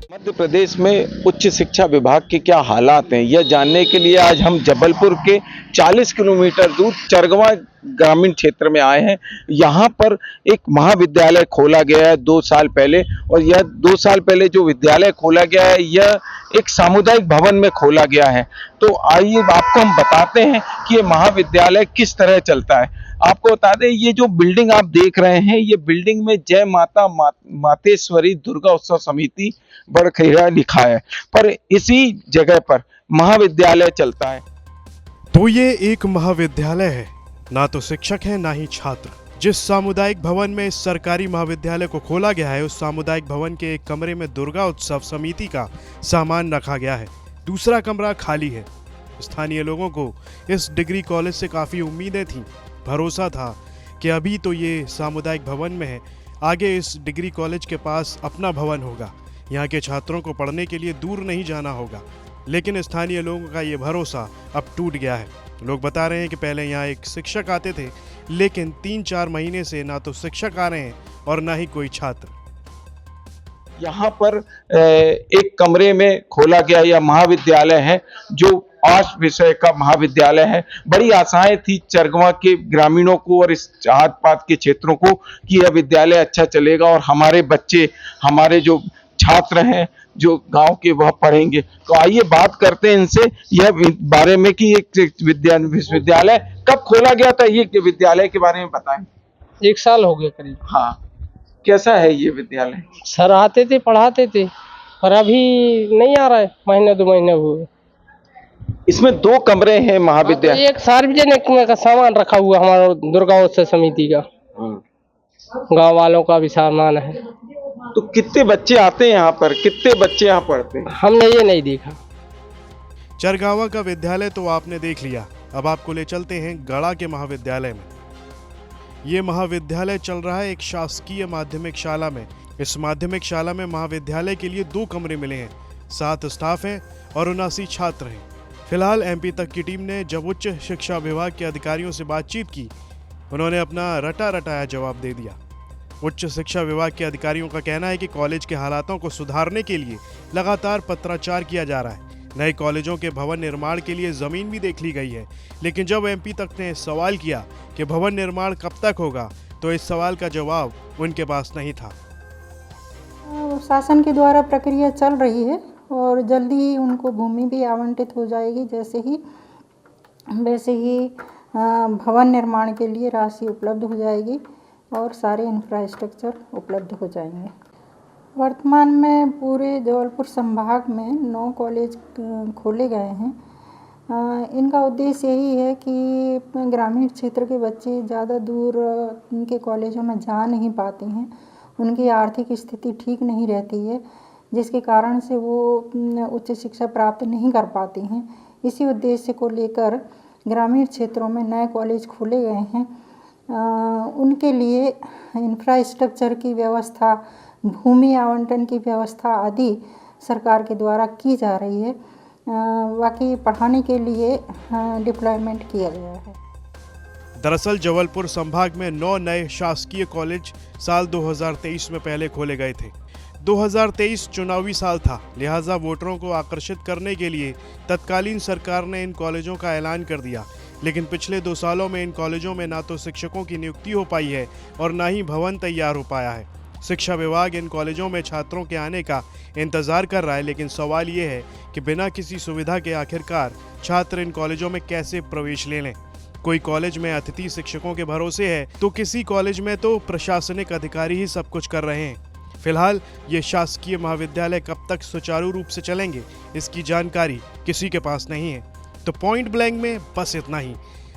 मध्य प्रदेश में उच्च शिक्षा विभाग के क्या हालात हैं, यह जानने के लिए आज हम जबलपुर के 40 किलोमीटर दूर चरगवा ग्रामीण क्षेत्र में आए हैं। यहाँ पर एक महाविद्यालय खोला गया है 2 साल पहले, और यह 2 साल पहले जो विद्यालय खोला गया है यह एक सामुदायिक भवन में खोला गया है। तो आइए आपको हम बताते हैं कि ये महाविद्यालय किस तरह चलता है। आपको बता दें, ये जो बिल्डिंग आप देख रहे हैं, ये बिल्डिंग में जय माता मातेश्वरी दुर्गा उत्सव समिति बड़खैरा लिखा है, पर इसी जगह पर महाविद्यालय चलता है। तो ये एक महाविद्यालय है, ना तो शिक्षक है ना ही छात्र। जिस सामुदायिक भवन में इस सरकारी महाविद्यालय को खोला गया है, उस सामुदायिक भवन के एक कमरे में दुर्गा उत्सव समिति का सामान रखा गया है, दूसरा कमरा खाली है। स्थानीय लोगों को इस डिग्री कॉलेज से काफी उम्मीदें थीं, भरोसा था कि अभी तो ये सामुदायिक भवन में है, आगे इस डिग्री कॉलेज के पास अपना भवन होगा, यहाँ के छात्रों को पढ़ने के लिए दूर नहीं जाना होगा। लेकिन स्थानीय लोगों का ये भरोसा अब टूट गया है। लोग बता रहे हैं कि पहले यहाँ एक शिक्षक आते थे, लेकिन 3-4 महीने से ना तो शिक्षक आ रहे हैं और ना ही कोई छात्र। यहाँ पर एक कमरे में खोला गया यह महाविद्यालय है, जो 8 विषय का महाविद्यालय है। बड़ी आशाएं थी चरगवा के ग्रामीणों को और इस आस पास के क्षेत्रों को कि यह विद्यालय अच्छा चलेगा और हमारे बच्चे, हमारे जो छात्र हैं जो गांव के, वह पढ़ेंगे। तो आइए बात करते हैं इनसे यह बारे में कि एक विश्वविद्यालय कब खोला गया था, ये विद्यालय के बारे में बताएं। 1 साल हो गया करीब। हाँ, कैसा है ये विद्यालय? सर आते थे, पढ़ाते थे, पर अभी नहीं आ रहा है, महीने 2 महीने हुए। इसमें 2 कमरे हैं महाविद्यालय। एक सार्वजनिक का सामान रखा हुआ हमारा दुर्गा उत्सव समिति का, गांव वालों का भी सामान है। तो कितने बच्चे आते हैं यहाँ पर, कितने बच्चे यहाँ पढ़ते हैं? हमने ये नहीं देखा। चरगावा का विद्यालय तो आपने देख लिया, अब आपको ले चलते हैं गड़ा के महाविद्यालय में। ये महाविद्यालय चल रहा है एक शासकीय माध्यमिक शाला में। इस माध्यमिक शाला में महाविद्यालय के लिए 2 कमरे मिले हैं, 7 स्टाफ हैं और 79 छात्र हैं। फिलहाल एमपी तक की टीम ने जब उच्च शिक्षा विभाग के अधिकारियों से बातचीत की, उन्होंने अपना रटा रटाया जवाब दे दिया। उच्च शिक्षा विभाग के अधिकारियों का कहना है कि कॉलेज के हालातों को सुधारने के लिए लगातार पत्राचार किया जा रहा है। नए कॉलेजों के भवन निर्माण के लिए जमीन भी देख ली गई है, लेकिन जब एमपी तक ने सवाल किया कि भवन निर्माण कब तक होगा, तो इस सवाल का जवाब उनके पास नहीं था। शासन के द्वारा प्रक्रिया चल रही है और जल्दी ही उनको भूमि भी आवंटित हो जाएगी। वैसे ही भवन निर्माण के लिए राशि उपलब्ध हो जाएगी और सारे इंफ्रास्ट्रक्चर उपलब्ध हो जाएंगे। वर्तमान में पूरे जबलपुर संभाग में 9 कॉलेज खोले गए हैं। इनका उद्देश्य यही है कि ग्रामीण क्षेत्र के बच्चे ज़्यादा दूर के कॉलेजों में जा नहीं पाते हैं, उनकी आर्थिक स्थिति ठीक नहीं रहती है, जिसके कारण से वो उच्च शिक्षा प्राप्त नहीं कर पाते हैं। इसी उद्देश्य को लेकर ग्रामीण क्षेत्रों में नए कॉलेज खोले गए हैं। उनके लिए इंफ्रास्ट्रक्चर की व्यवस्था, भूमि आवंटन की व्यवस्था आदि सरकार के द्वारा की जा रही है। बाकी पढ़ाने के लिए डिप्लॉयमेंट किया गया है। दरअसल जबलपुर संभाग में 9 नए शासकीय कॉलेज साल 2023 में पहले खोले गए थे। 2023 चुनावी साल था, लिहाजा वोटरों को आकर्षित करने के लिए तत्कालीन सरकार ने इन कॉलेजों का ऐलान कर दिया। लेकिन पिछले 2 सालों में इन कॉलेजों में ना तो शिक्षकों की नियुक्ति हो पाई है और ना ही भवन तैयार हो पाया है। शिक्षा विभाग इन कॉलेजों में छात्रों के आने का इंतजार कर रहा है, लेकिन सवाल ये है कि बिना किसी सुविधा के आखिरकार छात्र इन कॉलेजों में कैसे प्रवेश ले लें। कोई कॉलेज में अतिथि शिक्षकों के भरोसे है, तो किसी कॉलेज में तो प्रशासनिक अधिकारी ही सब कुछ कर रहे हैं। फिलहाल ये शासकीय महाविद्यालय कब तक सुचारू रूप से चलेंगे, इसकी जानकारी किसी के पास नहीं है। तो पॉइंट ब्लैंक में बस इतना ही।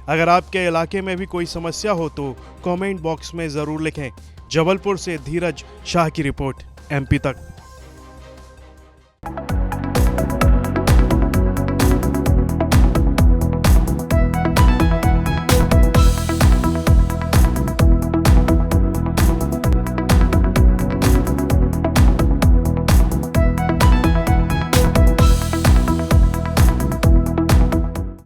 अगर आपके इलाके में भी कोई समस्या हो तो कमेंट बॉक्स में ज़रूर लिखें। जबलपुर से धीरज शाह की रिपोर्ट, एमपी तक।